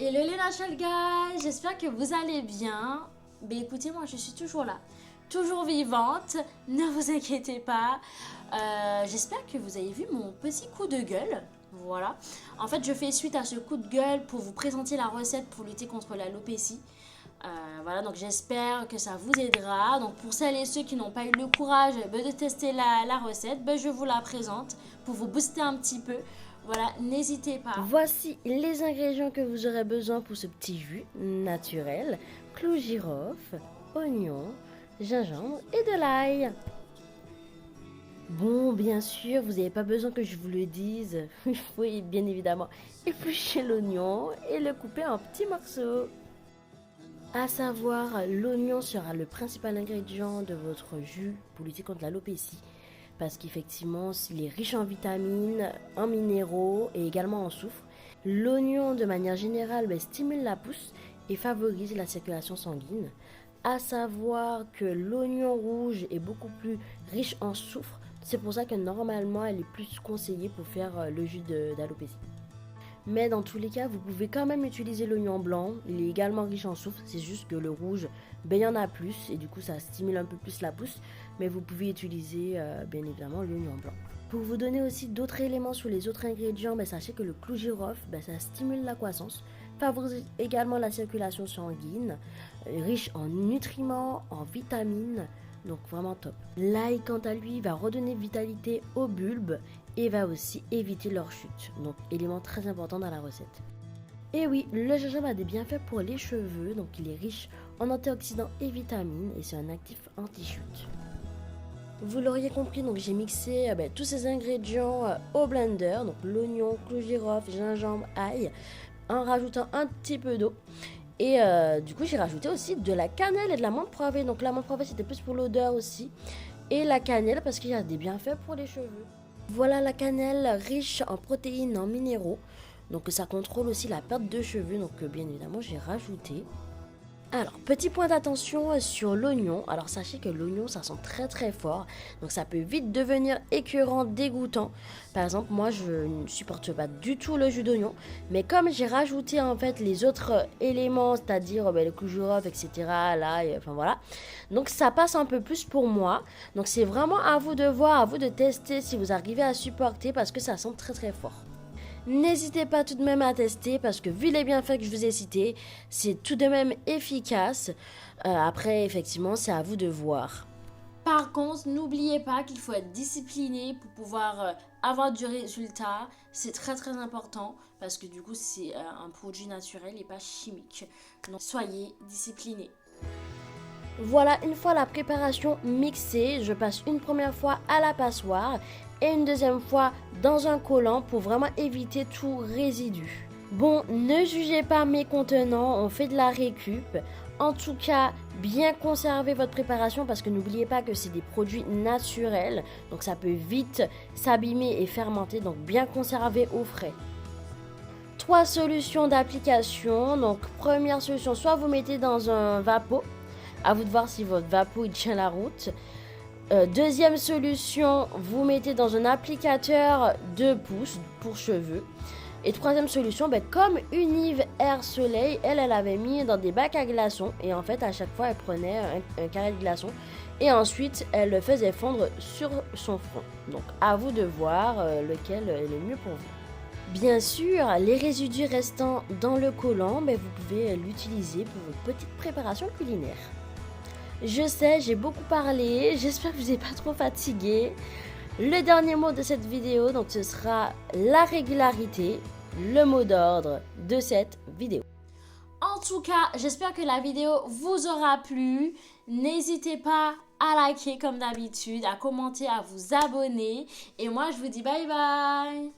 Hello les natural guys, j'espère que vous allez bien. Ben écoutez, moi je suis toujours là, toujours vivante, ne vous inquiétez pas. J'espère que vous avez vu mon petit coup de gueule. Voilà. En fait, je fais suite à ce coup de gueule pour vous présenter la recette pour lutter contre l'alopécie. Voilà, donc j'espère que ça vous aidera. Donc pour celles et ceux qui n'ont pas eu le courage de tester la recette, je vous la présente pour vous booster un petit peu. Voilà, n'hésitez pas. Voici les ingrédients que vous aurez besoin pour ce petit jus naturel. Clou girofle, oignon, gingembre et de l'ail. Bon, bien sûr, vous n'avez pas besoin que je vous le dise. Il faut bien évidemment éplucher l'oignon et le couper en petits morceaux. À savoir, l'oignon sera le principal ingrédient de votre jus pour lutter contre l'alopécie. Parce qu'effectivement, il est riche en vitamines, en minéraux et également en soufre. L'oignon, de manière générale, stimule la pousse et favorise la circulation sanguine. À savoir que l'oignon rouge est beaucoup plus riche en soufre. C'est pour ça que normalement, elle est plus conseillée pour faire le jus d'alopécie. Mais dans tous les cas, vous pouvez quand même utiliser l'oignon blanc. Il est également riche en soufre. C'est juste que le rouge, il y en a plus. Et du coup, ça stimule un peu plus la pousse. Mais vous pouvez utiliser, bien évidemment, l'oignon blanc. Pour vous donner aussi d'autres éléments sur les autres ingrédients, sachez que le clou girofle, ça stimule la croissance. Favorise également la circulation sanguine. Riche en nutriments, en vitamines. Donc vraiment top. L'ail, quant à lui, va redonner vitalité aux bulbes et va aussi éviter leur chute. Donc élément très important dans la recette. Et oui, le gingembre a des bienfaits pour les cheveux. Donc il est riche en antioxydants et vitamines et c'est un actif anti-chute. Vous l'auriez compris, donc j'ai mixé tous ces ingrédients au blender. Donc l'oignon, clou girofle, gingembre, ail, en rajoutant un petit peu d'eau. Et du coup, j'ai rajouté aussi de la cannelle et de la menthe poivrée. Donc la menthe poivrée, c'était plus pour l'odeur aussi. Et la cannelle, parce qu'il y a des bienfaits pour les cheveux. Voilà la cannelle riche en protéines, en minéraux. Donc ça contrôle aussi la perte de cheveux. Donc bien évidemment, j'ai rajouté. Alors, petit point d'attention sur l'oignon. Alors, sachez que l'oignon, ça sent très très fort. Donc, ça peut vite devenir écœurant, dégoûtant. Par exemple, moi, je ne supporte pas du tout le jus d'oignon. Mais comme j'ai rajouté en fait les autres éléments, c'est-à-dire le clou girofle, etc. Là, enfin voilà. Donc, ça passe un peu plus pour moi. Donc, c'est vraiment à vous de voir, à vous de tester si vous arrivez à supporter parce que ça sent très très fort. N'hésitez pas tout de même à tester parce que vu les bienfaits que je vous ai cités, c'est tout de même efficace. Après, effectivement, c'est à vous de voir. Par contre, n'oubliez pas qu'il faut être discipliné pour pouvoir avoir du résultat. C'est très très important parce que du coup, c'est un produit naturel et pas chimique. Donc, soyez disciplinés. Voilà, une fois la préparation mixée, je passe une première fois à la passoire et une deuxième fois dans un collant pour vraiment éviter tout résidu. Bon, ne jugez pas mes contenants, on fait de la récup. En tout cas, bien conserver votre préparation parce que n'oubliez pas que c'est des produits naturels. Donc ça peut vite s'abîmer et fermenter, donc bien conserver au frais. 3 solutions d'application. Donc première solution, soit vous mettez dans un vapeau. À vous de voir si votre vapeau il tient la route. Deuxième solution, vous mettez dans un applicateur de pouce pour cheveux. Et troisième solution, comme Unive Air Soleil, elle avait mis dans des bacs à glaçons. Et en fait, à chaque fois, elle prenait un carré de glaçons. Et ensuite, elle le faisait fondre sur son front. Donc, à vous de voir lequel est le mieux pour vous. Bien sûr, les résidus restant dans le collant, vous pouvez l'utiliser pour votre petite préparation culinaire. Je sais, j'ai beaucoup parlé, j'espère que vous n'êtes pas trop fatigué. Le dernier mot de cette vidéo, donc ce sera la régularité, le mot d'ordre de cette vidéo. En tout cas, j'espère que la vidéo vous aura plu. N'hésitez pas à liker comme d'habitude, à commenter, à vous abonner. Et moi, je vous dis bye bye.